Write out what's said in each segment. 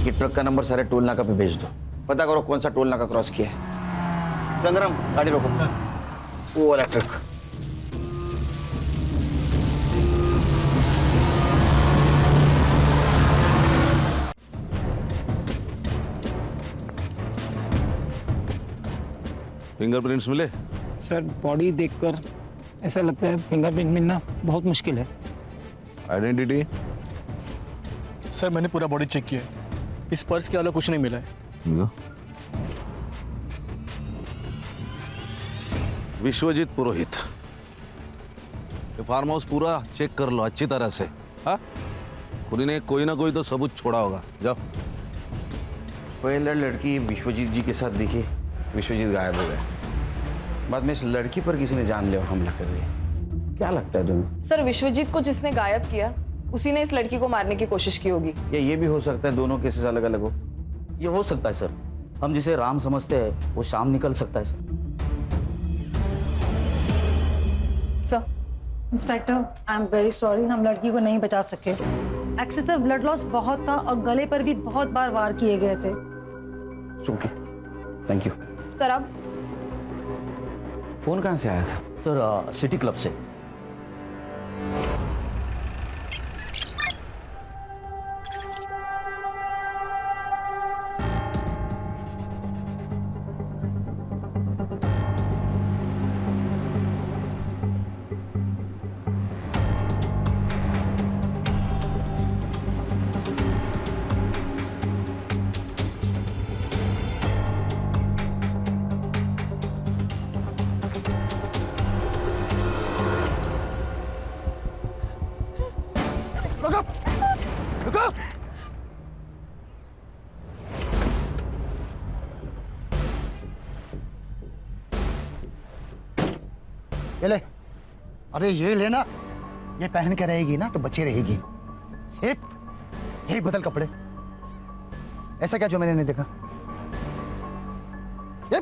बाकी ट्रक का नंबर सारे टोल नाका पे भेज दो। पता करो कौन सा टोल नाका क्रॉस किया है। संग्राम गाड़ी रोको। वो वाला ट्रक। फिंगरप्रिंट्स मिले? सर बॉडी देखकर ऐसा लगता है फिंगरप्रिंट मिलना बहुत मुश्किल है। आइडेंटिटी? सर मैंने पूरा बॉडी चेक किया है, इस पर्स के अलावा कुछ नहीं मिला है। विश्वजीत पुरोहित। ये फार्म हाउस पूरा चेक कर लो अच्छी तरह से। हाँ, खुद ने कोई ना कोई तो सबूत छोड़ा होगा। जाओ। पहले लड़की विश्वजीत जी के साथ दिखी, विश्वजीत गायब हो गया। बाद में इस लड़की पर किसी ने जानलेवा हमला कर दिया। क्या लगता है तुम्हें? सर विश्वजीत को जिसने गायब किया उसी ने इस लड़की को मारने की कोशिश की होगी। या ये भी हो सकता है दोनों केसेस अलग अलग हो। ये हो सकता है सर, हम जिसे राम समझते हैं वो शाम निकल सकता है sir. Sir inspector, I am very sorry, हम लड़की को नहीं बचा सके। एक्सेसिव ब्लड लॉस बहुत था और गले पर भी बहुत बार वार किए गए थे। Okay, thank you. सर अब फोन कहाँ से आया था? सर सिटी क्लब से। ये ले। अरे ये लेना, ये पहन के रहेगी ना तो बच्चे रहेगी। एक बदल कपड़े। ऐसा क्या जो मैंने नहीं देखा? ये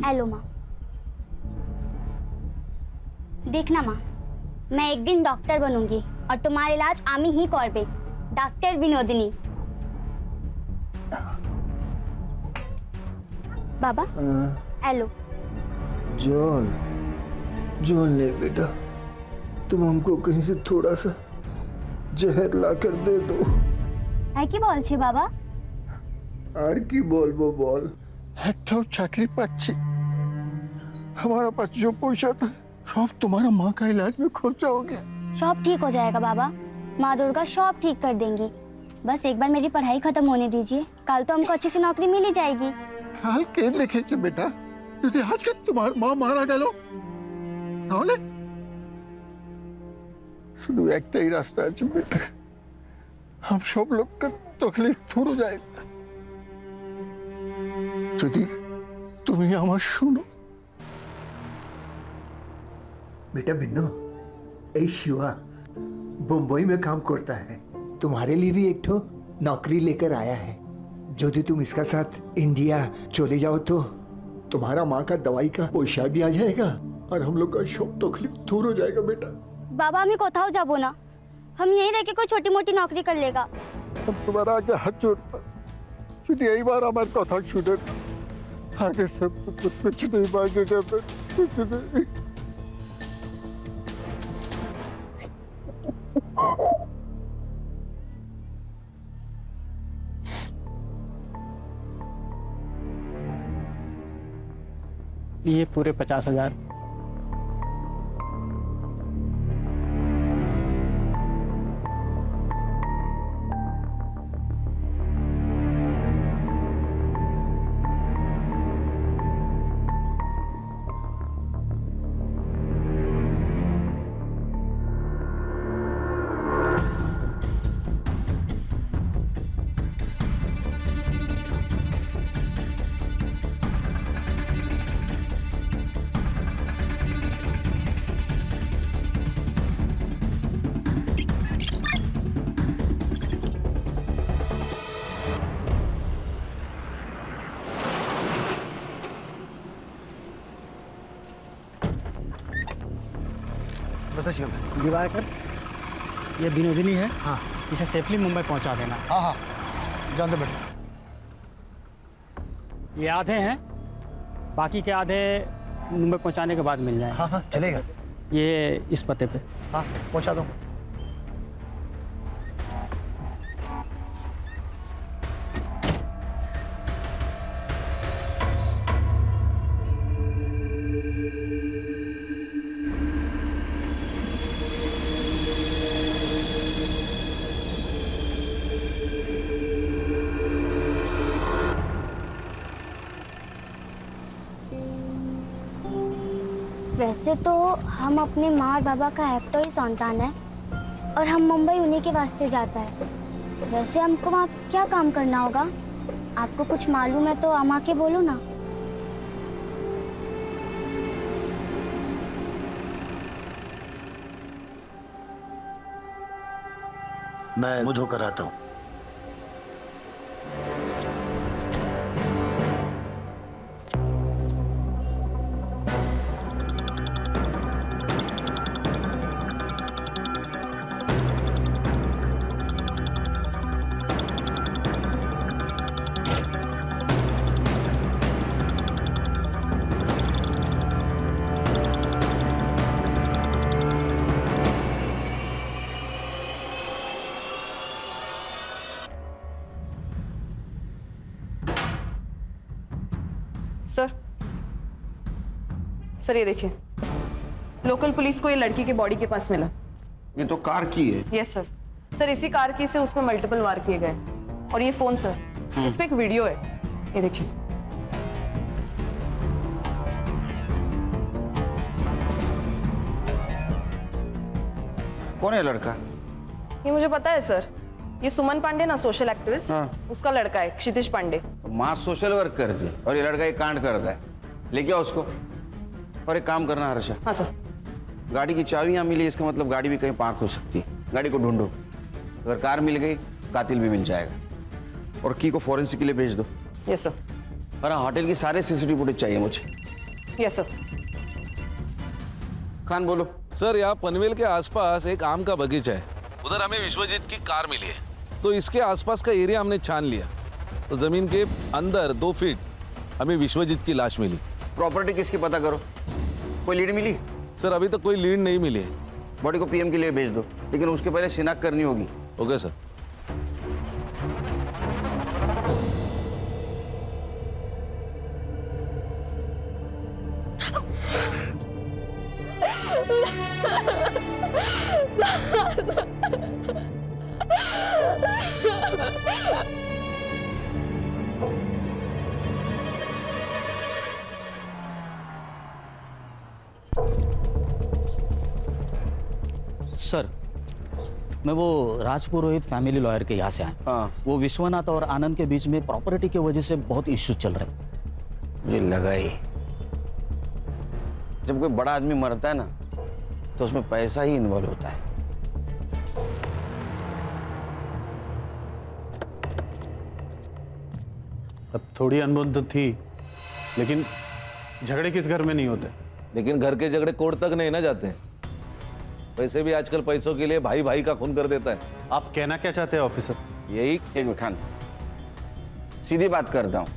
हेलो माँ। देखना माँ, मैं एक दिन डॉक्टर बनूंगी और तुम्हारा इलाज आमी ही करबे। डॉक्टर विनोदिनी। बाबा हेलो। जॉन, जॉन ले बेटा, तुम हमको कहीं से थोड़ा सा जहर ला कर दे दो। है की बोल छे बाबा? আর কি বলবো বল, একটাও চাকরি পাচ্ছি, हमारा पास जो पैसा था सब तुम्हारा माँ का इलाज में खर्चा हो गया। सब ठीक हो जाएगा बाबा, माँ दुर्गा सब ठीक कर देंगी। बस एक बार मेरी पढ़ाई खत्म होने दीजिए, कल तो हमको अच्छी सी नौकरी मिल ही जाएगी। কাল কে দেখেছে বেটা, যদি আজকে তোমার মা মারা গেল তাহলে? শুধু একটাই রাস্তা আছে বেটা, हम सब लोग का तकलीफ दूर हो जाएगा যদি তুমি আমার শুনো। बेटा बिन्नू, ए शिवा बम्बई में काम करता है, तुम्हारे लिए भी एक ठो नौकरी लेकर आया है। यदि तुम इसका साथ इंडिया चले जाओ तो तुम्हारा माँ का दवाई का पैसा भी आ जाएगा और हम लोग का सब तकलीफ दूर हो जाएगा बेटा। बाबा हमें कोথাও जाबो ना, हम यहीं रह के कोई छोटी मोटी नौकरी कर लेगा। हम तुम्हारा आगे हाथ जोड़ता, शुद्ध यही बार हमारे कथा छूटे, आगे सब कुछ नहीं मांगेगा, कुछ नहीं। ये पूरे 50,000। था शिव भाई। दिवाकर, ये विनोदिनी है, हाँ इसे सेफली मुंबई पहुंचा देना। हाँ हाँ, जान दो बेटा। ये आधे हैं, बाकी के आधे मुंबई पहुंचाने के बाद मिल जाए। हाँ हाँ चलेगा। ये इस पते पे। हाँ पहुँचा दो। वैसे तो हम अपने माँ और बाबा का एकटो ही संतान है और हम मुंबई उन्हीं के वास्ते जाता है। वैसे हमको वहाँ क्या काम करना होगा? आपको कुछ मालूम है तो अम्मा के बोलो ना। मैं मुंह धोकर आता हूँ। सर ये देखिए, लोकल पुलिस को ये लड़की के बॉडी के पास मिला। ये तो कार की है। Yes sir. सर इसी कार की से उसमें मल्टीपल वार किए गए। और ये फोन सर, इस पे एक वीडियो है, ये देखिए। कौन है लड़का? ये मुझे पता है सर, ये सुमन पांडे ना, सोशल एक्टिविस्ट, हाँ। उसका लड़का है क्षितिज पांडे। माँ सोशल वर्क करती है और ये लड़का एक कांड करता है। लेके आओ उसको। और एक काम करना हर्षा, हाँ सर। गाड़ी की चाबी यहाँ मिली, इसका मतलब गाड़ी भी कहीं पार्क हो सकती है। गाड़ी को ढूंढो, अगर कार मिल गई कातिल भी मिल जाएगा। और की को फॉरेंसिक के लिए भेज दो। Yes sir. और हाँ, होटल की सारे सीसीटीवी फुटेज चाहिए मुझे। Yes sir. खान बोलो। सर, यहाँ पनवेल के आसपास एक आम का बगीचा है, उधर हमें विश्वजीत की कार मिली है। तो इसके आसपास का एरिया हमने छान लिया, तो जमीन के अंदर 2 फीट हमें विश्वजीत की लाश मिली। प्रॉपर्टी किसकी पता करो, कोई लीड मिली? सर, अभी तक कोई लीड नहीं मिली है। बॉडी को पीएम के लिए भेज दो, लेकिन उसके पहले शिनाख्त करनी होगी। Okay sir. सर, मैं वो राजपुरोहित फैमिली लॉयर के यहाँ से आया। हाँ। वो विश्वनाथ और आनंद के बीच में प्रॉपर्टी की वजह से बहुत इश्यू चल रहे हैं। मुझे लगा ही, जब कोई बड़ा आदमी मरता है ना, तो उसमें पैसा ही इन्वॉल्व होता है। अब थोड़ी अनबन तो थी, लेकिन झगड़े किस घर में नहीं होते। लेकिन घर के झगड़े कोर्ट तक नहीं ना जाते। वैसे भी आजकल पैसों के लिए भाई भाई का खून कर देता है। आप कहना क्या चाहते हैं ऑफिसर? यही, एक मिनट खान, सीधी बात करता हूँ।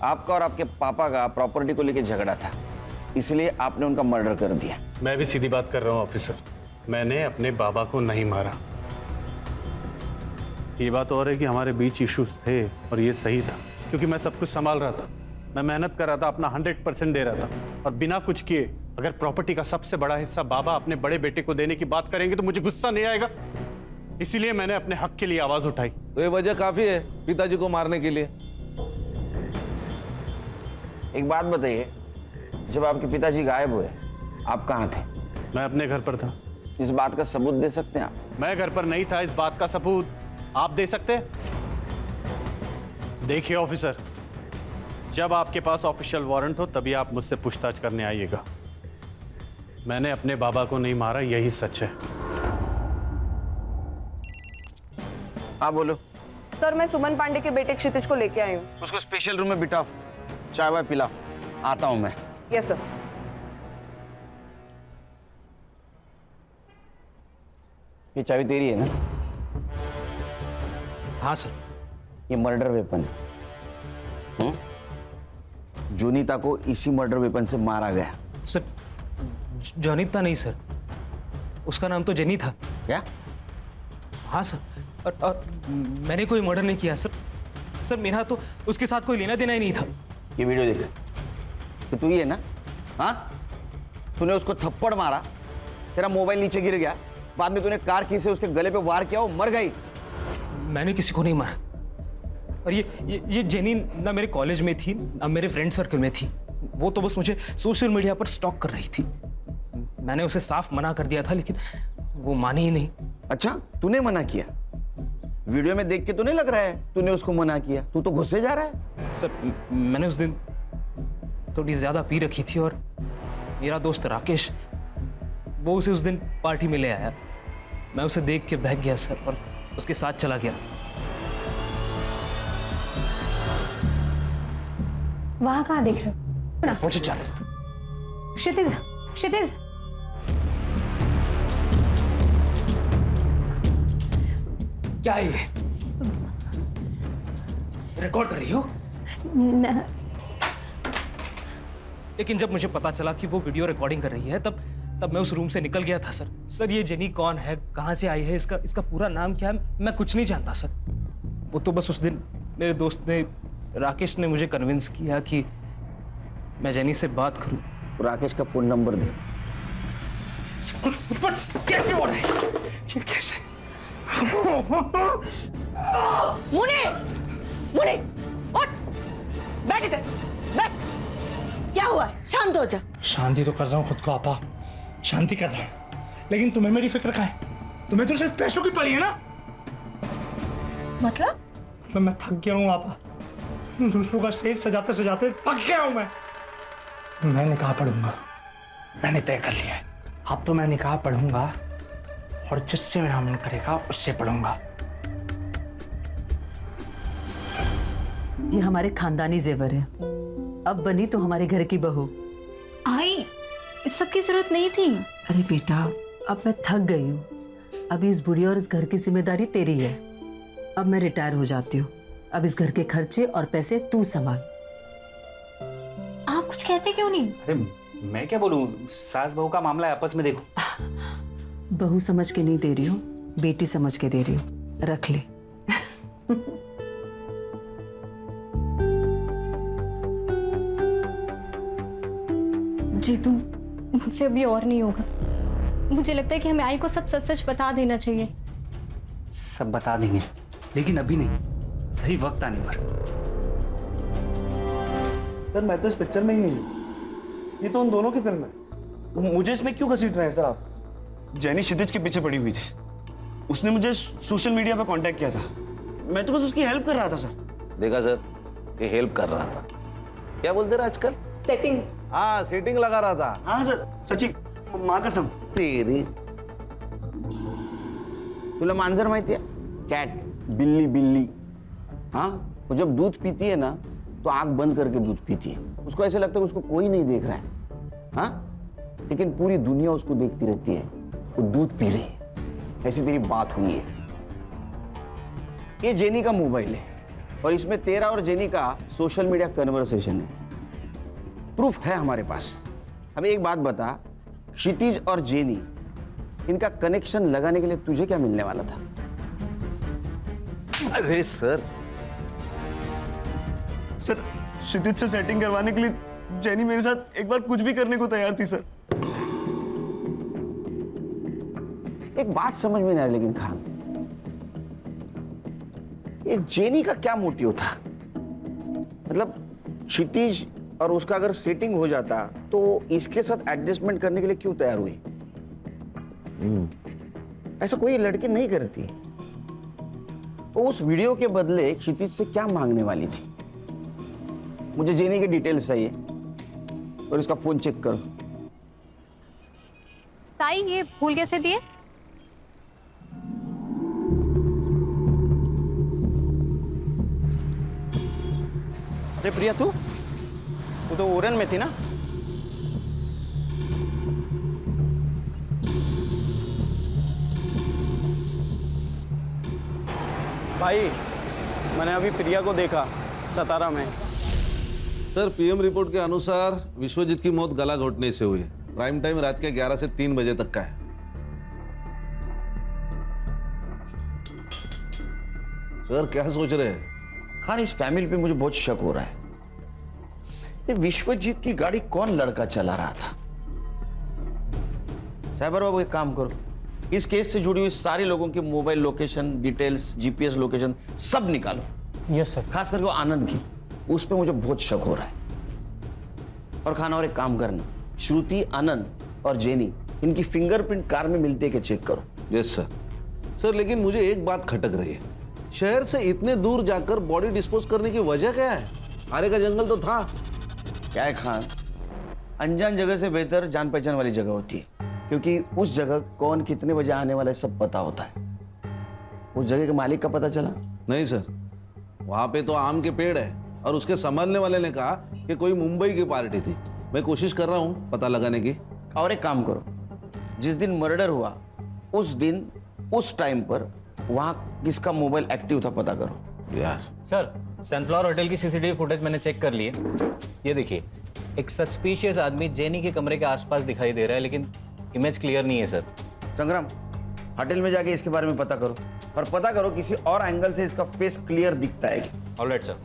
आपका और आपके पापा का प्रॉपर्टी को लेकर झगड़ा था, इसलिए आपने उनका मर्डर कर दिया। मैं भी सीधी बात कर रहा हूँ ऑफिसर, मैंने अपने बाबा को नहीं मारा। ये बात और है कि हमारे बीच इश्यूज थे और ये सही था, क्योंकि मैं सब कुछ संभाल रहा था, मैं मेहनत कर रहा था, अपना 100% दे रहा था। और बिना कुछ किए अगर प्रॉपर्टी का सबसे बड़ा हिस्सा बाबा अपने बड़े बेटे को देने की बात करेंगे तो मुझे गुस्सा नहीं आएगा। इसीलिए मैंने अपने हक के लिए आवाज उठाई। तो ये वजह काफी है पिताजी को मारने के लिए। एक बात बताइए, जब आपके पिताजी गायब हुए, आप कहाँ थे? मैं अपने घर पर था। इस बात का सबूत दे सकते हैं आप? मैं घर पर नहीं था, इस बात का सबूत आप दे सकते हैं? देखिए ऑफिसर, जब आपके पास ऑफिशियल वारंट हो तभी आप मुझसे पूछताछ करने आइएगा। मैंने अपने बाबा को नहीं मारा, यही सच है। हाँ बोलो। सर मैं सुमन पांडे के बेटे क्षितिज को लेके आई हूँ। उसको स्पेशल रूम में बिठाओ, चाय वाय पिलाओ, आता हूँ मैं। Yes sir. ये चाबी तेरी है ना? हाँ सर। ये मर्डर वेपन है। जोनीता को इसी मर्डर वेपन से मारा गया। सर जोनीता नहीं सर, उसका नाम तो जेनी था। क्या? हाँ सर, और मैंने कोई मर्डर नहीं किया सर। सर मेरा तो उसके साथ कोई लेना देना ही नहीं था। ये वीडियो देख, तो तू ही है ना? हाँ, तूने उसको थप्पड़ मारा, तेरा मोबाइल नीचे गिर गया, बाद में तूने कार की से उसके गले पे वार किया, वो मर गई। मैंने किसी को नहीं मारा। और ये जेनी ना मेरे कॉलेज में थी ना मेरे फ्रेंड सर्कल में थी। वो तो बस मुझे सोशल मीडिया पर स्टॉक कर रही थी। मैंने उसे साफ मना कर दिया था, लेकिन वो मानी ही नहीं। अच्छा, तूने मना किया? वीडियो में देख के तो नहीं लग रहा है तूने उसको मना किया। तू तो गुस्से जा रहा है। सर मैंने उस दिन थोड़ी ज्यादा पी रखी थी और मेरा दोस्त राकेश वो उसे उस दिन पार्टी में ले आया। मैं उसे देख के बहक गया सर और उसके साथ चला गया। वहां कहाँ देख रहे हो? मुझे चल। क्षितिज, क्षितिज, क्या है ये? रिकॉर्ड कर रही हो? लेकिन जब मुझे पता चला कि वो वीडियो रिकॉर्डिंग कर रही है तब मैं उस रूम से निकल गया था सर। सर ये जेनी कौन है, कहाँ से आई है, इसका पूरा नाम क्या है, मैं कुछ नहीं जानता सर। वो तो बस उस दिन मेरे दोस्त ने, राकेश ने मुझे कन्विंस किया कि मैं जेनी से बात करूं। राकेश का फोन नंबर दे। कुछ पर कैसे हो रहा है? कैसे? मुने, मुने, उठ, बैठ इधर, बैठ। क्या हुआ है? शांत हो जा। शांति तो कर रहा हूँ खुद को आपा, शांति कर रहा हूँ, लेकिन तुम्हें मेरी फिक्र कहाँ है? तुम्हें तो सिर्फ पैसों की पड़ी है ना? मतलब मैं थक गया हूँ आपा, दूसरों का स्टेज सजाते सजाते थक गया हूँ मैं। मैं निकाह पढ़ूंगा, मैंने तय कर लिया है। अब तो मैं निकाह पढ़ूंगा और जिससे मेरा मन करेगा उससे पढ़ूंगा। ये हमारे खानदानी जेवर है। अब बनी तो हमारे घर की बहू। आई, इस सब की जरूरत नहीं थी। अरे बेटा, अब मैं थक गई हूँ। अब इस बुढ़ी और इस घर की जिम्मेदारी तेरी है। अब मैं रिटायर हो जाती हूँ। अब इस घर के खर्चे और पैसे तू संभाल। आप कुछ कहते क्यों नहीं? अरे मैं क्या बोलूं, सास बहू का मामला है, आपस में देखो। बहू समझ के नहीं दे रही हूँ, बेटी समझ के दे रही हूँ। रख ले। जी तुम, मुझसे अभी और नहीं होगा। मुझे लगता है कि हमें आई को सब सच सच बता देना चाहिए। सब बता देंगे, लेकिन अभी नहीं, सही वक्त आने पर। सर मैं तो इस पिक्चर में ही नहीं हूँ, ये तो उन दोनों की फिल्म है। मुझे इसमें क्यों घसीट रहे हैं सर आप? जेनी क्षितिज के पीछे पड़ी हुई थी। उसने मुझे सोशल मीडिया पर कांटेक्ट किया था। मैं तो बस उसकी हेल्प कर रहा था सर। देखा सर, ये हेल्प कर रहा था। क्या बोलते रहे आजकल? सेटिंग। हाँ, सेटिंग लगा रहा था। हाँ सर, सच्ची माँ कसम। तेरी तुला मांजर माहिती है? कैट, बिल्ली बिल्ली। हाँ, वो जब दूध पीती है ना तो आंख बंद करके दूध पीती है। उसको ऐसे लगता है उसको कोई नहीं देख रहा है। हाँ, लेकिन पूरी दुनिया उसको देखती रहती है, वो दूध पी रही है। ऐसी तेरी बात हुई है। ये जेनी का मोबाइल है और इसमें तेरा और जेनी का सोशल मीडिया कन्वर्सेशन है। प्रूफ है हमारे पास। अब एक बात बता, क्षितिज और जेनी, इनका कनेक्शन लगाने के लिए तुझे क्या मिलने वाला था? अरे सर क्षितिज से सेटिंग करवाने के लिए जेनी मेरे साथ एक बार कुछ भी करने को तैयार थी सर। एक बात समझ में नहीं आ रही लेकिन खान, ये जेनी का क्या मोटिव था? मतलब क्षितिज और उसका अगर सेटिंग हो जाता तो इसके साथ एडजस्टमेंट करने के लिए क्यों तैयार हुई? ऐसा कोई लड़की नहीं करती। वो उस वीडियो के बदले क्षितिज से क्या मांगने वाली थी? मुझे जेनी के डिटेल्स चाहिए और इसका फोन चेक करो। ताई ये फूल कैसे दिए? अरे प्रिया, तू तो ओरन में थी ना? भाई मैंने अभी प्रिया को देखा सतारा में। सर पीएम रिपोर्ट के अनुसार विश्वजीत की मौत गला घोटने से हुई है। प्राइम टाइम रात के 11 से 3 बजे तक का है। सर क्या सोच रहे हैं? खान, इस फैमिली पे मुझे बहुत शक हो रहा है। ये विश्वजीत की गाड़ी कौन लड़का चला रहा था? साइबर बाबू एक काम करो, इस केस से जुड़ी हुई सारे लोगों के mobile location details, GPS location सब निकालो। Yes sir. खास करके वो आनंद की, उस पे मुझे बहुत शक हो रहा है। और खाना और एक काम करना, श्रुति, आनंद और जेनी, इनकी फिंगरप्रिंट कार में मिलते के चेक करो। Yes sir. सर लेकिन मुझे एक बात खटक रही है, शहर से इतने दूर जाकर बॉडी डिस्पोज करने की वजह क्या है? आरे का जंगल तो था। क्या है खान, अनजान जगह से बेहतर जान पहचान वाली जगह होती है, क्योंकि उस जगह कौन कितने बजे आने वाला है सब पता होता है। उस जगह के मालिक का पता चला? नहीं सर, वहां पे तो आम के पेड़ है और उसके संभालने वाले ने कहा कि कोई मुंबई की पार्टी थी। मैं कोशिश कर रहा हूँ पता लगाने की। और एक काम करो, जिस दिन मर्डर हुआ उस दिन उस टाइम पर वहां किसका मोबाइल एक्टिव था पता करो। यार सर, सनफ्लावर होटल की सीसीटीवी फुटेज मैंने चेक कर ली है। ये देखिए, एक सस्पिशियस आदमी जेनी के कमरे के आसपास दिखाई दे रहा है, लेकिन इमेज क्लियर नहीं है सर। संग्राम, होटल में जाके इसके बारे में पता करो और पता करो किसी और एंगल से इसका फेस क्लियर दिखता है क्या। Alright sir.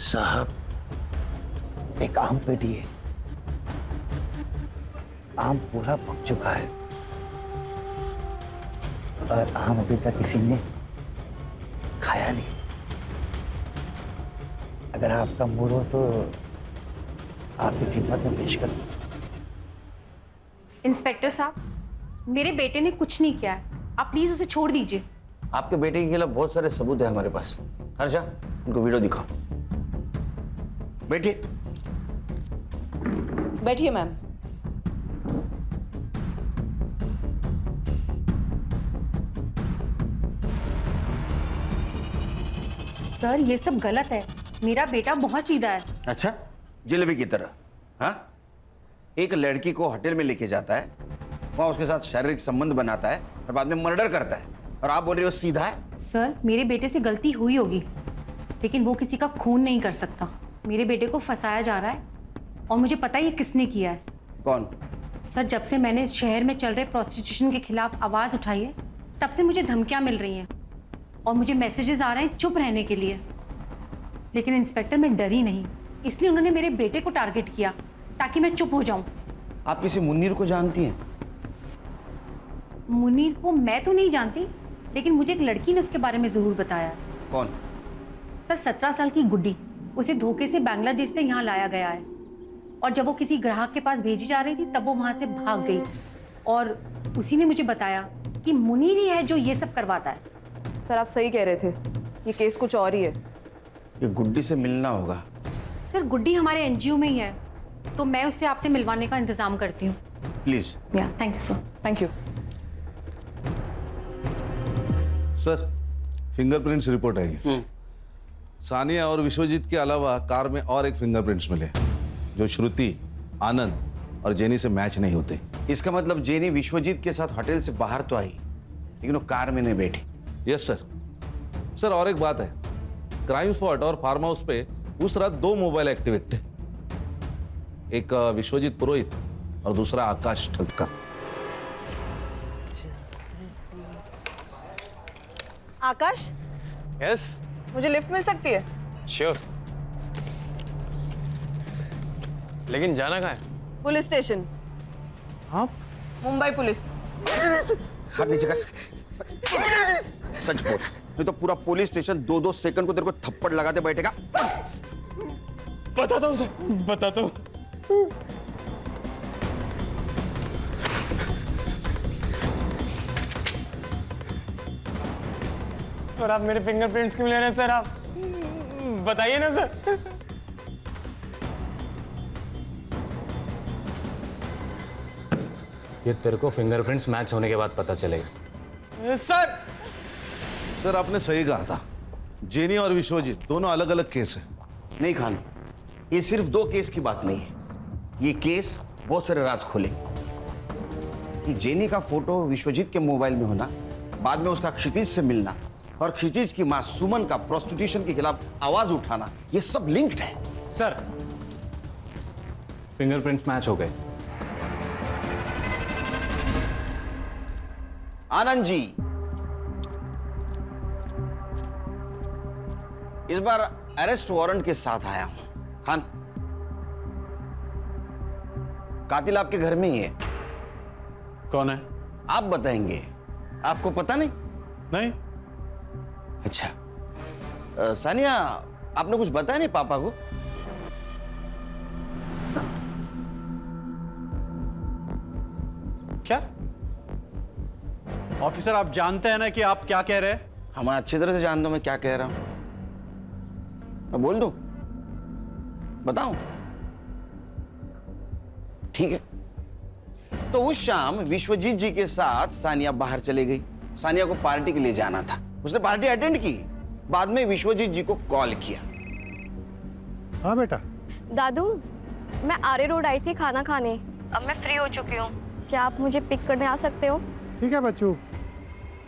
साहब, एक आम पेटी है, आम पूरा पक चुका है और आम अभी तक किसी ने खाया नहीं। अगर आपका मूड हो तो आपकी खिदमत में पेश करूं। इंस्पेक्टर साहब, मेरे बेटे ने कुछ नहीं किया है, आप प्लीज उसे छोड़ दीजिए। आपके बेटे के खिलाफ बहुत सारे सबूत है हमारे पास। हर्षा, उनको वीडियो दिखाओ। बैठिए। बैठिए मैम। सर, ये सब गलत है। मेरा बेटा बहुत सीधा है। अच्छा, जलेबी की तरह? हाँ, एक लड़की को होटल में लेके जाता है, वहां उसके साथ शारीरिक संबंध बनाता है और बाद में मर्डर करता है, और आप बोल रहे हो सीधा है? सर, मेरे बेटे से गलती हुई होगी, लेकिन वो किसी का खून नहीं कर सकता। मेरे बेटे को फंसाया जा रहा है और मुझे पता है ये किसने किया है। कौन? सर, जब से मैंने इस शहर में चल रहे प्रोस्टिट्यूशन के खिलाफ आवाज़ उठाई है, तब से मुझे धमकियां मिल रही हैं और मुझे मैसेजेस आ रहे हैं चुप रहने के लिए। लेकिन इंस्पेक्टर, मैं डरी नहीं, इसलिए उन्होंने मेरे बेटे को टारगेट किया ताकि मैं चुप हो जाऊं। आप किसी मुन्नीर को जानती हैं? मुनीर को मैं तो नहीं जानती, लेकिन मुझे एक लड़की ने उसके बारे में ज़रूर बताया। कौन? सर, 17 साल की गुड्डी। उसे धोखे से बांग्लादेश से यहाँ लाया गया है और जब वो किसी ग्राहक के पास भेजी जा रही थी तब वो वहाँ से भाग गई और उसी ने मुझे बताया कि मुनीर ही है जो ये सब करवाता है। सर, आप सही कह रहे थे, ये केस कुछ और ही है। ये गुड्डी से मिलना होगा। सर, गुड्डी हमारे एनजीओ में ही है, तो मैं उससे आपसे मिलवाने का इंतजाम करती हूँ। Please. Yeah, thank you sir. Thank you. Sir, fingerprints report आई। सानिया और विश्वजीत के अलावा कार में और एक फिंगरप्रिंट्स मिले जो श्रुति, आनंद और जेनी से मैच नहीं होते। इसका मतलब जेनी विश्वजीत के साथ होटल से बाहर तो आई, लेकिन वो कार में नहीं बैठी। Yes sir. सर और एक बात है, क्राइम स्पॉट और फार्म हाउस पे उस रात 2 मोबाइल एक्टिवेट थे, एक विश्वजीत पुरोहित और दूसरा आकाश ठक्कर। आकाश, यस, मुझे लिफ्ट मिल सकती है? श्योर। लेकिन जाना कहाँ है? Police station. हाँ? मुंबई पुलिस। हाथ नीचे कर। सच बोल, नहीं तो पूरा पुलिस स्टेशन 2-2 सेकंड को तेरे को थप्पड़ लगाते बैठेगा। बताता हूँ सर, बताता हूँ। और आप मेरे फिंगरप्रिंट्स क्यों ले रहे हैं सर? आप बताइए ना सर। ये तेरे को फिंगरप्रिंट्स मैच होने के बाद पता चलेगा। सर सर आपने सही कहा था, जेनी और विश्वजीत दोनों अलग अलग केस है। नहीं खान, ये सिर्फ 2 केस की बात नहीं है, ये केस बहुत सारे राज खोलेंगे। कि जेनी का फोटो विश्वजीत के मोबाइल में होना, बाद में उसका क्षितिज से मिलना और क्षितिज की मां सुमन का प्रोस्टिट्यूशन के खिलाफ आवाज उठाना, ये सब लिंक्ड है। सर फिंगरप्रिंट्स मैच हो गए। आनंद जी, इस बार अरेस्ट वारंट के साथ आया हूं। खान, कातिल आपके घर में ही है। कौन है? आप बताएंगे, आपको पता नहीं? नहीं। अच्छा सानिया, आपने कुछ बताया नहीं पापा को? क्या ऑफिसर, आप जानते हैं ना कि आप क्या कह रहे हैं? हम अच्छी तरह से जानता हूं मैं क्या कह रहा हूं। मैं बोल दूं? बताऊं? ठीक है। तो उस शाम विश्वजीत जी के साथ सानिया बाहर चली गई। सानिया को पार्टी के लिए जाना था, उसने पार्टी अटेंड की। बाद में विश्वजीत जी को कॉल किया। हाँ बेटा। दादू, मैं आर्य रोड आई थी खाना खाने, अब मैं फ्री हो चुकी हूँ, क्या आप मुझे पिक करने आ सकते हो? ठीक है बच्चू,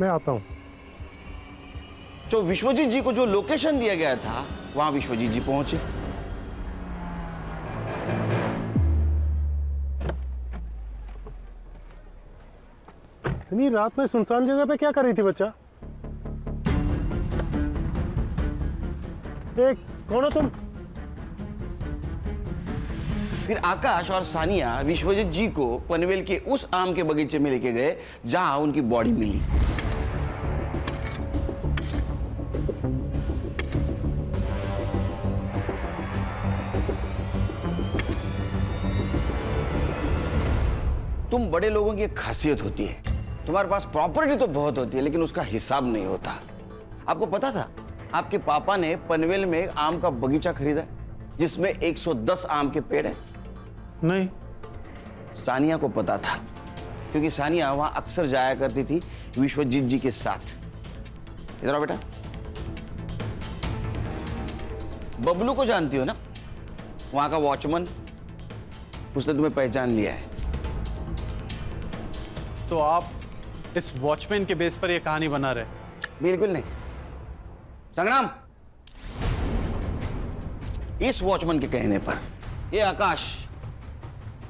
मैं आता हूँ। तो विश्वजीत जी को जो लोकेशन दिया गया था, वहां विश्वजीत जी पहुंचे। इतनी रात में सुनसान जगह पे क्या कर रही थी बच्चा? कौन हो तुम? फिर आकाश और सानिया विश्वजीत जी को पनवेल के उस आम के बगीचे में लेके गए जहां उनकी बॉडी मिली। तुम बड़े लोगों की एक खासियत होती है, तुम्हारे पास प्रॉपर्टी तो बहुत होती है लेकिन उसका हिसाब नहीं होता। आपको पता था आपके पापा ने पनवेल में एक आम का बगीचा खरीदा जिसमें 110 आम के पेड़ हैं? नहीं। सानिया को पता था क्योंकि सानिया वहां अक्सर जाया करती थी विश्वजीत जी के साथ। इधर आओ बेटा। बबलू को जानती हो ना, वहां का वॉचमैन, उसने तुम्हें पहचान लिया है। तो आप इस वॉचमैन के बेस पर यह कहानी बना रहे? बिल्कुल नहीं संग्राम, इस वॉचमैन के कहने पर ये आकाश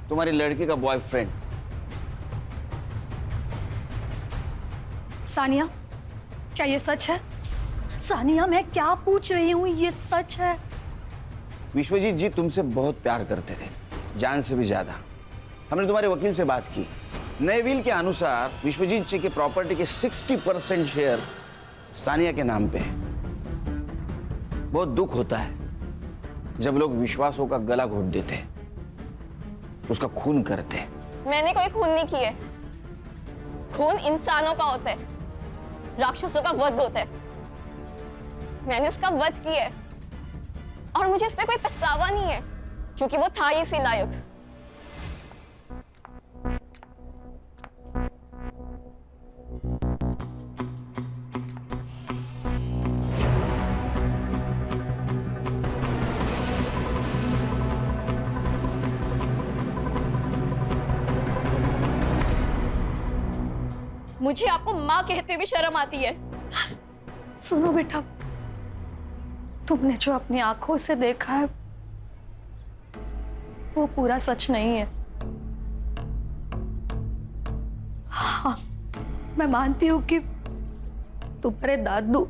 तुम्हारी लड़की का बॉयफ्रेंड। सानिया, क्या ये सच है? सानिया, मैं क्या पूछ रही हूँ, ये सच है? विश्वजीत जी तुमसे बहुत प्यार करते थे, जान से भी ज्यादा। हमने तुम्हारे वकील से बात की। नए विल के अनुसार विश्वजीत जी के प्रॉपर्टी के 60% शेयर सानिया के नाम पे है। बहुत दुख होता है जब लोग विश्वासों का गला घोट देते, उसका खून करते। मैंने कोई खून नहीं किया। खून इंसानों का होता है, राक्षसों का वध होता है। मैंने उसका वध किया है और मुझे इस पे कोई पछतावा नहीं है क्योंकि वो था ही इसी लायक। मुझे आपको माँ कहते हुए शर्म आती है। सुनो बेटा, तुमने जो अपनी आंखों से देखा है वो पूरा सच नहीं है। हाँ, मैं मानती हूँ कि तुम्हारे दादू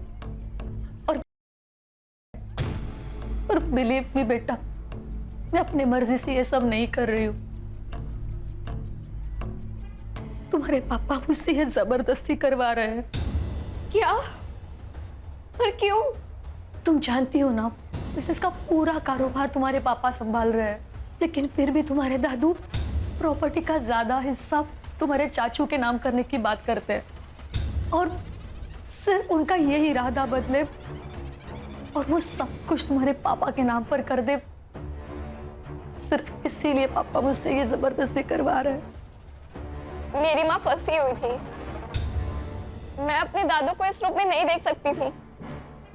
और बिलीव मी बेटा, मैं अपनी मर्जी से ये सब नहीं कर रही हूँ। तुम्हारे पापा मुझसे ये जबरदस्ती करवा रहे हैं। क्या? पर क्यों? तुम जानती हो ना, बिजनेस का पूरा कारोबार तुम्हारे पापा संभाल रहे हैं, लेकिन फिर भी तुम्हारे दादू प्रॉपर्टी का ज्यादा हिस्सा तुम्हारे चाचू के नाम करने की बात करते हैं और सिर्फ उनका यही इरादा बदले और वो सब कुछ तुम्हारे पापा के नाम पर कर दे। सिर्फ इसीलिए पापा मुझसे ये जबरदस्ती करवा रहे हैं। मेरी माँ फंसी हुई थी मैं अपने दादू को इस रूप में नहीं देख सकती थी,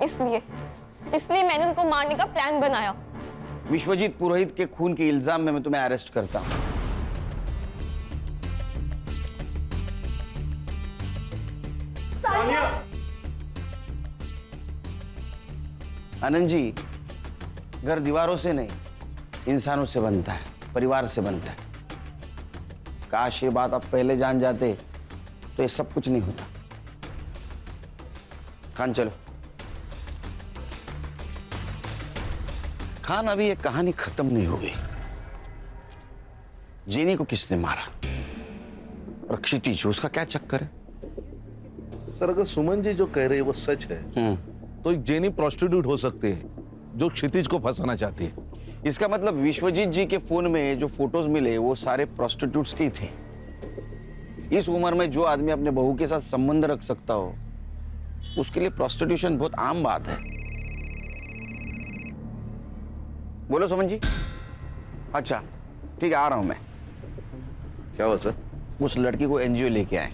इसलिए मैंने उनको मारने का प्लान बनाया। विश्वजीत पुरोहित के खून के इल्जाम में मैं तुम्हें अरेस्ट करता हूं। आनंद जी, घर दीवारों से नहीं इंसानों से बनता है, परिवार से बनता है। काश ये बात आप पहले जान जाते तो ये सब कुछ नहीं होता। खान चलो। खान, अभी ये कहानी खत्म नहीं हो गई। जेनी को किसने मारा और क्षितिज, उसका क्या चक्कर है? सर, अगर सुमन जी जो कह रहे हैं वो सच है तो एक जेनी प्रोस्टिट्यूट हो सकती है जो क्षितिज को फंसाना चाहती है। इसका मतलब विश्वजीत जी के फोन में जो फोटोज मिले वो सारे प्रोस्टिट्यूट्स के ही थे। इस उम्र में जो आदमी अपने बहू के साथ संबंध रख सकता हो उसके लिए प्रोस्टिट्यूशन बहुत आम बात है। बोलो सुमन जी। अच्छा ठीक है, आ रहा हूं मैं। क्या हुआ सर? उस लड़की को एनजीओ लेके आए।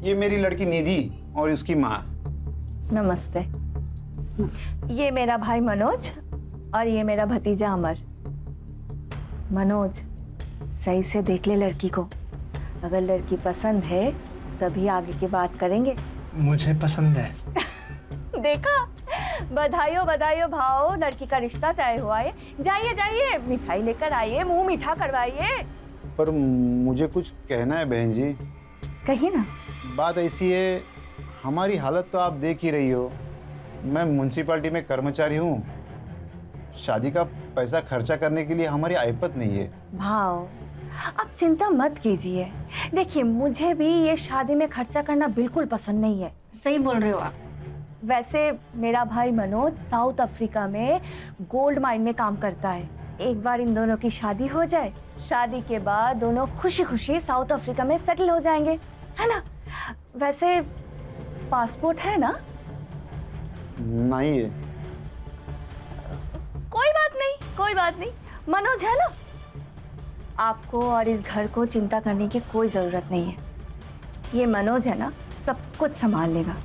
ये मेरी लड़की निधि और उसकी माँ। नमस्ते। ये मेरा भाई मनोज और ये मेरा भतीजा अमर। मनोज, सही से देख ले लड़की को। अगर लड़की पसंद है तभी आगे की बात करेंगे। मुझे पसंद है। देखा, बधाइयों बधाइयों भाव, लड़की का रिश्ता तय हुआ है। जाइए जाइए, मिठाई लेकर आइए, मुंह मीठा करवाइए। पर मुझे कुछ कहना है बहन जी। कहिए ना। बात ऐसी है, हमारी हालत तो आप देख ही रही हो। मैं म्यूनसिपालिटी में कर्मचारी हूँ। शादी का पैसा खर्चा करने के लिए हमारी आयपत नहीं है। भाव, आप चिंता मत कीजिए। देखिए, मुझे भी ये शादी में खर्चा करना बिल्कुल पसंद नहीं है। सही बोल रहे हो आप। वैसे मेरा भाई मनोज साउथ अफ्रीका में गोल्ड माइन में काम करता है। एक बार इन दोनों की शादी हो जाए, शादी के बाद दोनों खुशी खुशी साउथ अफ्रीका में सेटल हो जाएंगे, है ना? वैसे पासपोर्ट है ना? नहीं है। कोई बात नहीं, कोई बात नहीं। मनोज है ना? आपको और इस घर को चिंता करने की कोई जरूरत नहीं है। ये मनोज है ना, सब कुछ संभाल लेगा।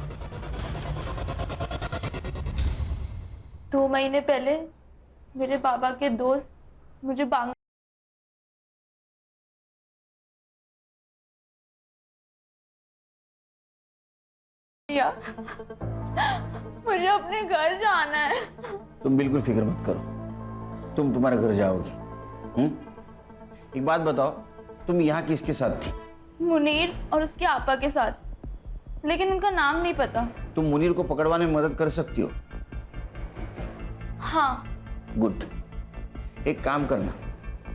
2 महीने पहले मेरे बाबा के दोस्त मुझे मुझे अपने घर जाना है। तुम बिल्कुल फिक्र मत करो, तुम तुम्हारे घर जाओगी। एक बात बताओ, तुम यहाँ किसके साथ थी? मुनीर और उसके आपा के साथ, लेकिन उनका नाम नहीं पता। तुम मुनीर को पकड़वाने में मदद कर सकती हो? हाँ। गुड। एक काम करना,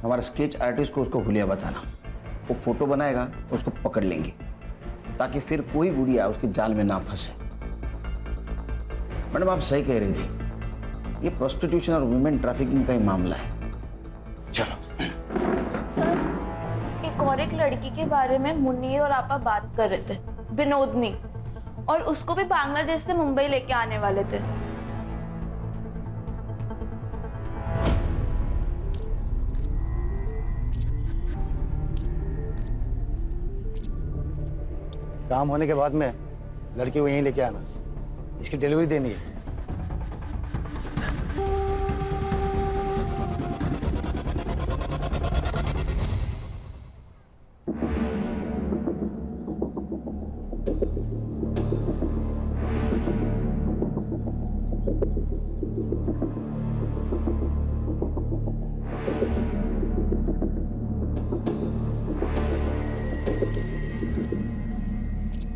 हमारा स्केच आर्टिस्ट को उसको हुलिया बताना। वो फोटो बनाएगा, उसको पकड़ लेंगे ताकि फिर कोई गुड़िया उसके जाल में ना फंसे। मैडम, आप सही कह रही थी, ये प्रोस्टिट्यूशन और वुमेन ट्रैफिकिंग का ही मामला है। चलो। सर, एक लड़की के बारे में मुन्नी और आपा बात कर रहे थे, विनोदनी, और उसको भी बांग्लादेश से मुंबई लेके आने वाले थे। काम होने के बाद में लड़की को यहीं लेके आना, इसकी डिलीवरी देनी है।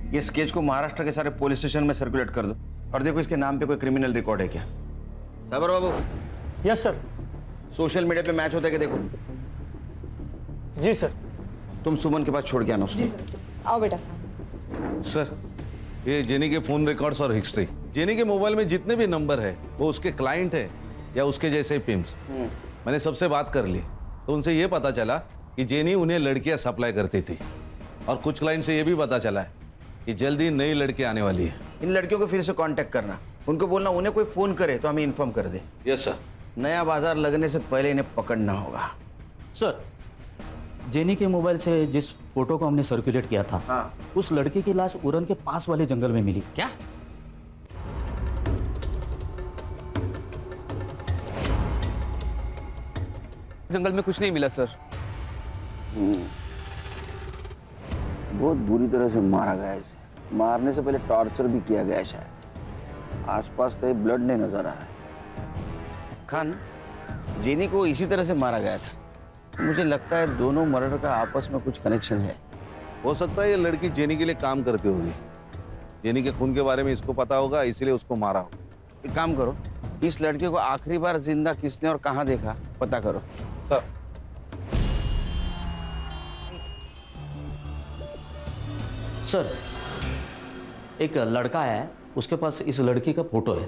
ये स्केच को महाराष्ट्र के सारे पुलिस स्टेशन में सर्कुलेट कर दो और देखो इसके नाम पे कोई क्रिमिनल रिकॉर्ड है क्या। Sabar Babu. Yes sir. Social media पे मैच होता है कि देखो। जी सर। तुम सुमन के पास छोड़ के आना उसको। आओ बेटा। सर, ये जेनी के फोन रिकॉर्ड्स और हिस्ट्री, जेनी के मोबाइल में जितने भी नंबर है वो उसके क्लाइंट है या उसके जैसे पिम्स। मैंने सबसे बात कर ली तो उनसे ये पता चला कि जेनी उन्हें लड़कियां सप्लाई करती थी, और कुछ क्लाइंट से ये भी पता चला है कि जल्दी नई लड़की आने वाली है। इन लड़कियों को फिर से कांटेक्ट करना, उनको बोलना उन्हें कोई फोन करे तो हमें इन्फॉर्म कर दे। Yes sir. नया बाजार लगने से पहले इन्हें पकड़ना होगा। सर, जेनी के मोबाइल से जिस फोटो को हमने सर्कुलेट किया था, उस लड़की की लाश उरन के पास वाले जंगल में मिली। क्या? जंगल में कुछ नहीं मिला सर। बहुत बुरी तरह से मारा गया है इसे। मारने से पहले टॉर्चर भी किया गया है शायद। आसपास कहीं ब्लड नहीं नजर आ रहा है। खान, जेनी को इसी तरह से मारा गया था। मुझे लगता है दोनों मर्डर का आपस में कुछ कनेक्शन है। हो सकता है ये लड़की जेनी के लिए काम करती होगी। जेनी के खून के बारे में इसको पता होगा, इसीलिए उसको मारा हो। एक काम करो, इस लड़के को आखिरी बार जिंदा किसने और कहाँ देखा पता करो। सर, सर, एक लड़का है, उसके पास इस लड़की का फोटो है।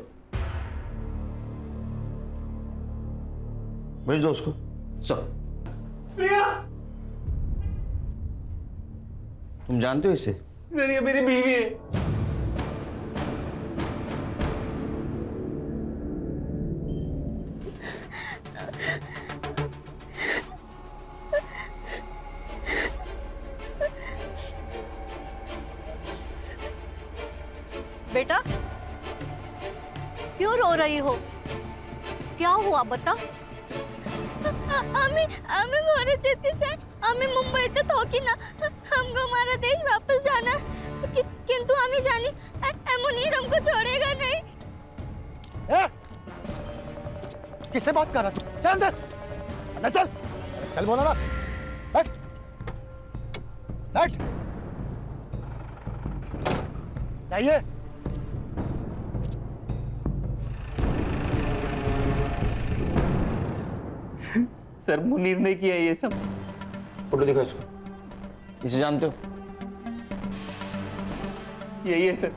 भेज दो उसको। सर। प्रिया, तुम जानते हो इसे? मेरी बीवी है। बेटा, क्यों रो रही हो? क्या हुआ बता? আমি মরে যেতে চাই। আমি মুম্বাইতে থাকি না। हमको हमारा देश वापस जाना है। किंतु আমি জানি এমন ही हमको छोड़ेगा नहीं। किससे बात कर रहा तू? चल अंदर। अंदर चल। चल बोला ना। बैठ। बैठ। जाइए। सर, मुनीर ने किया ये सब। फोटो दिखाओ इसको। इसे जानते हो? यही है सर,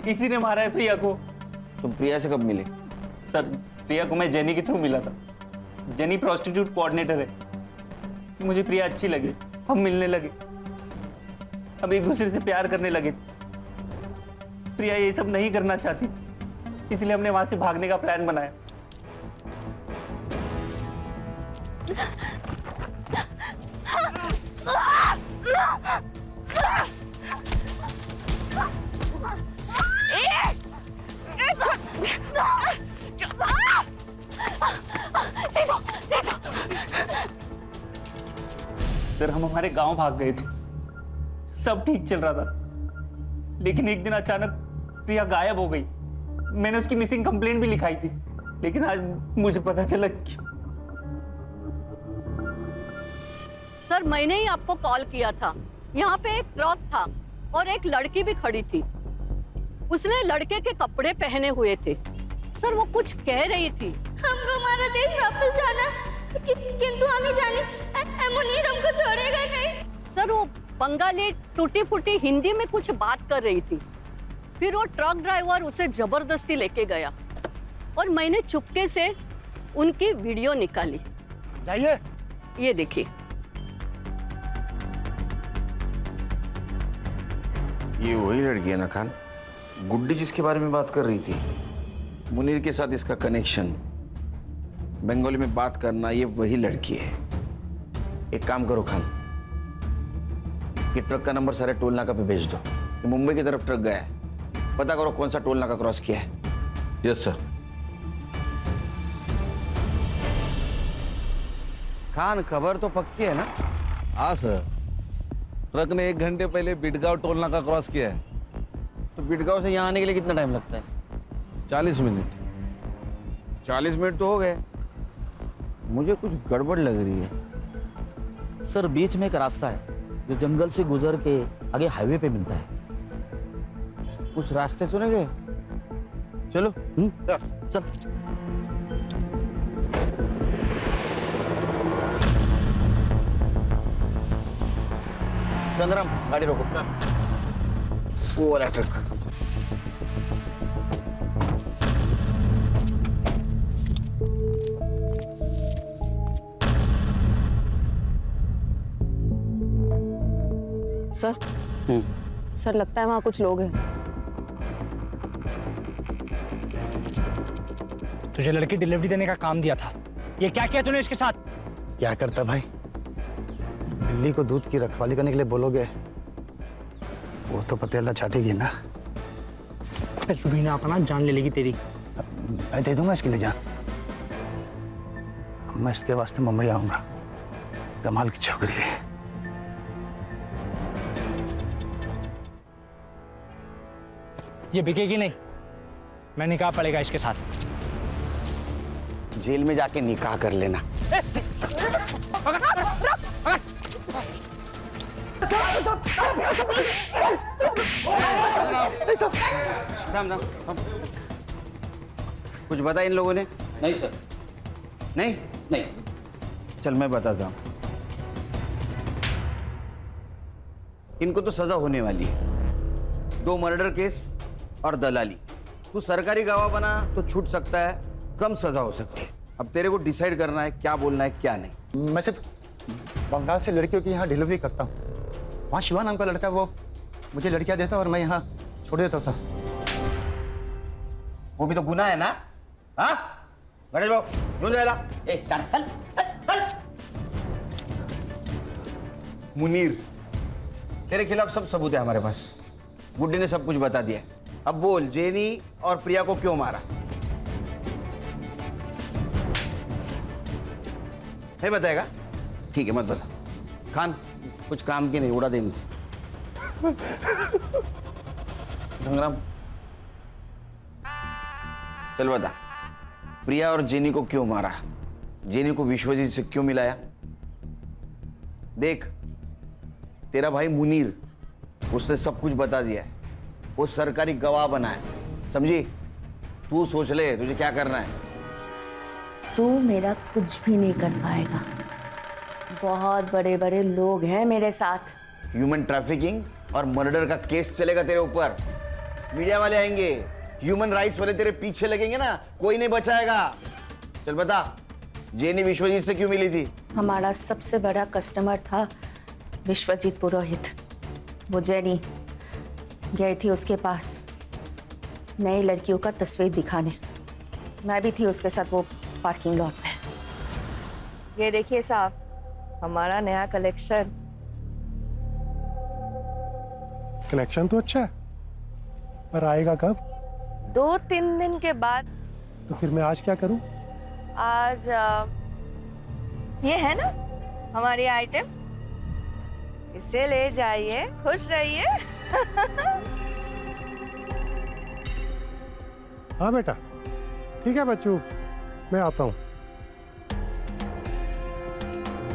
इसी ने मारा है प्रिया को। तुम प्रिया से कब मिले? सर, प्रिया को मैं जेनी के थ्रू मिला था। जेनी प्रोस्टिट्यूट कोऑर्डिनेटर है। मुझे प्रिया अच्छी लगी, हम मिलने लगे, हम एक दूसरे से प्यार करने लगे। प्रिया ये सब नहीं करना चाहती, इसलिए हमने वहां से भागने का प्लान बनाया। सर, हम हमारे गांव भाग गए थे, सब ठीक चल रहा था, लेकिन एक दिन अचानक प्रिया गायब हो गई। मैंने उसकी मिसिंग कंप्लेंट भी लिखाई थी, लेकिन आज मुझे पता चला कि सर, मैंने ही आपको कॉल किया था। यहाँ पे एक ट्रक था और एक लड़की भी खड़ी थी। उसने लड़के के कपड़े पहने हुए थे। सर, वो कुछ कह रही थी। हमको हमारा देश वापस जाना है। किंतु আমি জানি এমন ही हमको छोड़ेगा नहीं। सर, वो बंगाली टूटी फूटी हिंदी में कुछ बात कर रही थी। फिर वो ट्रक ड्राइवर उसे जबरदस्ती लेके गया और मैंने चुपके से उनकी वीडियो निकाली। जाइए। ये देखिए। ये वही लड़की है ना खान, गुड्डी जिसके बारे में बात कर रही थी? मुनीर के साथ इसका कनेक्शन, बंगाली में बात करना, ये वही लड़की है। एक काम करो खान, ये ट्रक का नंबर सारे टोल नाका पे भेज दो। ये मुंबई की तरफ ट्रक गया है, पता करो कौन सा टोल नाका क्रॉस किया है। Yes sir. खान, खबर तो पक्की है ना? हाँ सर, ट्रक ने 1 घंटे पहले बिडगांव टोल नाका क्रॉस किया है। तो बिडगांव से यहाँ आने के लिए कितना टाइम लगता है? 40 मिनट। 40 मिनट तो हो गए। मुझे कुछ गड़बड़ लग रही है। सर, बीच में एक रास्ता है जो जंगल से गुजर के आगे हाईवे पे मिलता है। उस रास्ते सुनेंगे? चलो। चल। संग्राम, गाड़ी रोको। वो वाला ट्रक। सर, सर, लगता है वहां कुछ लोग हैं। तुझे लड़की डिलीवरी देने का काम दिया था, ये क्या किया तूने इसके साथ? क्या करता भाई, बिल्ली को दूध की रखवाली करने के लिए बोलोगे वो तो पतेला चाटेगी ना। सुबीना अपना जान ले लेगी तेरी। मैं दे दूंगा इसके लिए जान। मैं इसके वास्ते मुंबई आऊंगा। कमाल की छोकरी है। ये बिकेगी नहीं, मैं निकाह पड़ेगा इसके साथ। जेल में जाके निकाह कर लेना। कुछ बता इन लोगों ने? नहीं सर। नहीं नहीं। चल मैं बताता हूं। इनको तो सजा होने वाली है। 2 मर्डर केस और दलाली। तू सरकारी गवाह बना तो छूट सकता है, कम सजा हो सकती है। अब तेरे को डिसाइड करना है क्या बोलना है क्या नहीं। मैं सिर्फ बंगाल से लड़कियों की यहाँ डिलीवरी करता हूँ। वहाँ शिवा नाम का लड़का, वो मुझे लड़कियाँ देता और मैं यहाँ छोड़ देता था। वो भी तो गुनाह है ना? हाँ गणेश भाऊ यूं जाएगा। चल मुनीर, तेरे खिलाफ सब सबूत है हमारे पास। गुड्डी ने सब कुछ बता दिया। अब बोल, जेनी और प्रिया को क्यों मारा है? बताएगा? ठीक है मत बता। खान कुछ काम की नहीं, उड़ा देंगे। गंगराम चल बता, प्रिया और जेनी को क्यों मारा? जेनी को विश्वजीत से क्यों मिलाया? देख तेरा भाई मुनीर, उसने सब कुछ बता दिया है। वो सरकारी गवाह बना है, समझी? तू सोच ले तुझे क्या करना है। तू मेरा कुछ भी नहीं कर पाएगा। बहुत बड़े बड़े लोग हैं मेरे साथ। ह्यूमन ट्रैफिकिंग और मर्डर का केस चलेगा तेरे ऊपर। मीडिया वाले आएंगे, ह्यूमन राइट्स वाले तेरे पीछे लगेंगे ना, कोई नहीं बचाएगा। चल बता, जेनी विश्वजीत से क्यों मिली थी? हमारा सबसे बड़ा कस्टमर था विश्वजीत पुरोहित। वो जेनी गई थी उसके पास नई लड़कियों का तस्वीर दिखाने। मैं भी थी उसके साथ वो पार्किंग लॉट में। ये देखिए साहब, हमारा नया कलेक्शन। कलेक्शन तो अच्छा है, पर आएगा कब? 2-3 दिन के बाद। तो फिर मैं आज क्या करूं? आज ये है ना हमारी आइटम, इसे ले जाइए, खुश रहिए। हाँ बेटा, ठीक है बच्चों, मैं आता हूँ।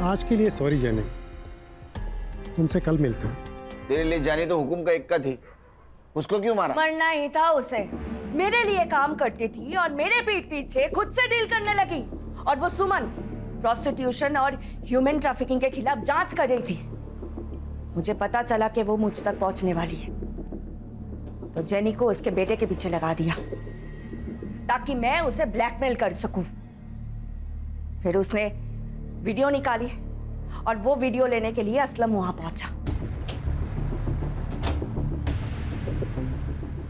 आज के लिए सॉरी जेनी, तुमसे कल मिलते हैं। तेरे लिए जानी तो हुकुम का इक्का थी, उसको क्यों मारा? मरना ही था उसे। मेरे लिए काम करती थी और मेरे पीठ पीछे खुद से डील करने लगी। और वो सुमन प्रोस्टिट्यूशन और ह्यूमन ट्रैफिकिंग के खिलाफ जांच कर रही थी। मुझे पता चला कि वो मुझ तक पहुंचने वाली है, तो जेनी को उसके बेटे के पीछे लगा दिया ताकि मैं उसे ब्लैकमेल कर सकूं। फिर उसने वीडियो निकाली और वो वीडियो लेने के लिए असलम वहां पहुंचा।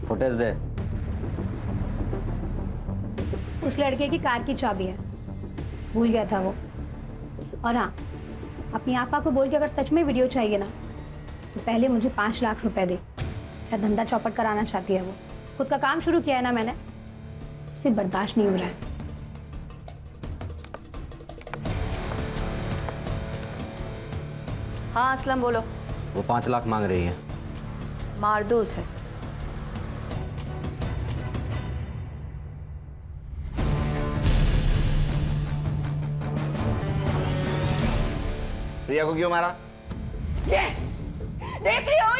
फुटेज दे। उस लड़के की कार की चाबी है, भूल गया था वो। और हाँ, अपनी आपा को बोल के अगर सच में वीडियो चाहिए ना, तो पहले मुझे 5 लाख रुपए दे। क्या धंधा चौपट कराना चाहती है वो। खुद का काम शुरू किया है ना मैंने, इससे बर्दाश्त नहीं हो रहा है। हाँ असलम बोलो। वो 5 लाख मांग रही है। मार दो उसे। प्रिया को क्यों मारा? ये देख रही हो,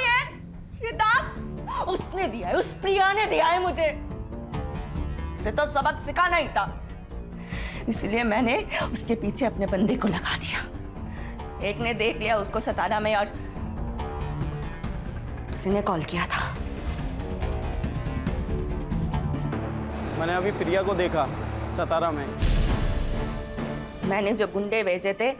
ये दाग उसने दिया है, उस प्रिया ने दिया है मुझे। इसे तो सबक सिखाना ही था, इसलिए मैंने उसके पीछे अपने बंदे को लगा दिया। एक ने देख लिया उसको सतारा में और उसी ने कॉल किया था। मैंने अभी प्रिया को देखा सतारा में। मैंने जो गुंडे भेजे थे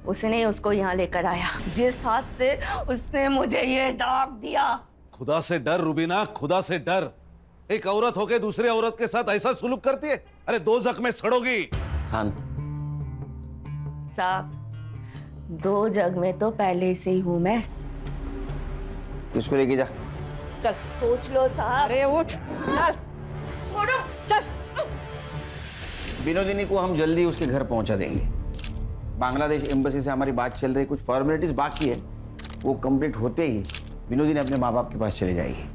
उसने ही उसको यहाँ लेकर आया, जिस हाथ से उसने मुझे ये दाग दिया। खुदा से डर रुबीना, खुदा से डर। एक औरत होके दूसरी औरत के साथ ऐसा सुलूक करती है? अरे 2 जख्म में सड़ोगी। खान साहब 2 जग में तो पहले से ही हूं मैं। इसको लेके जा। चल सोच लो साहब। अरे उठ चल, छोड़ो चल। विनोदिनी को हम जल्दी उसके घर पहुंचा देंगे। बांग्लादेश एम्बेसी से हमारी बात चल रही, कुछ फॉर्मेलिटीज बाकी है, वो कंप्लीट होते ही विनोदिनी अपने माँ बाप के पास चले जाएगी।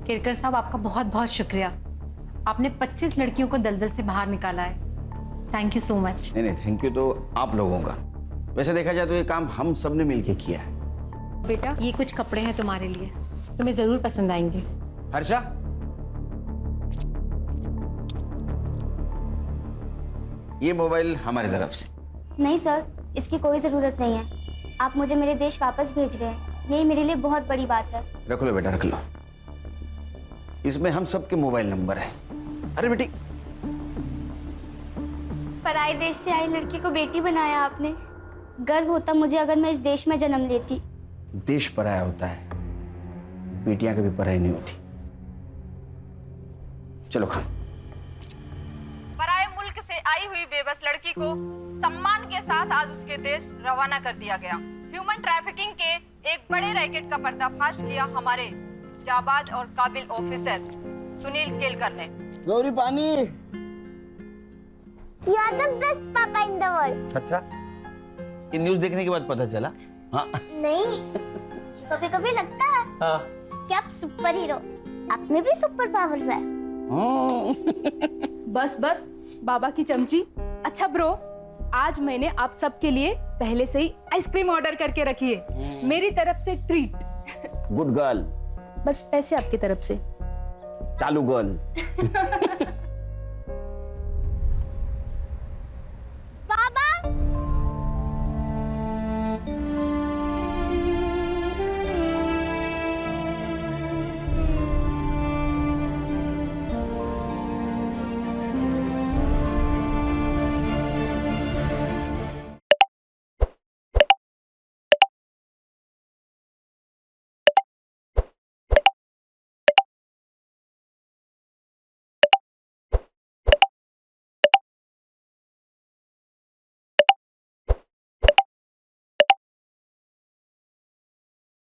केरकर साहब, आपका बहुत बहुत शुक्रिया। आपने 25 लड़कियों को दलदल से बाहर निकाला है। Thank you so much. नहीं नहीं, थैंक यू तो आप लोगों का। वैसे देखा जाए तो ये काम हम सब ने मिलके किया है। बेटा, ये कुछ कपड़े हैं तुम्हारे लिए, तुम्हें जरूर पसंद आएंगे। हर्षा, ये मोबाइल हमारी तरफ से। नहीं सर, इसकी कोई ज़रूरत नहीं है। आप मुझे मेरे देश वापस भेज रहे हैं, यही मेरे लिए बहुत बड़ी बात है। रख लो बेटा, रख लो। इसमें हम सबके मोबाइल नंबर है। अरे बेटी, पराए देश से आई लड़की को बेटी बनाया आपने। गर्व होता मुझे अगर मैं इस देश में जन्म लेती। देश पराया होता है, बेटियां कभी पराई नहीं होती। चलो खान। पराए मुल्क से आई हुई बेबस लड़की को सम्मान के साथ आज उसके देश रवाना कर दिया गया। ह्यूमन ट्रैफिकिंग के एक बड़े रैकेट का पर्दाफाश किया हमारे जाबाज और काबिल ऑफिसर सुनील केलकर ने। गौरी पानी। You are the best papa in the world. अच्छा, ये न्यूज़ देखने के बाद पता चला? हाँ। नहीं, कभी कभी लगता है हाँ। कि आप सुपर हीरो, आप में भी सुपर पावर्स है। बस बस बाबा की चमची। अच्छा ब्रो, आज मैंने आप सबके लिए पहले से ही आइसक्रीम ऑर्डर करके रखी है, मेरी तरफ से ट्रीट। Good girl. बस पैसे आपकी तरफ से। चालू गर्ल।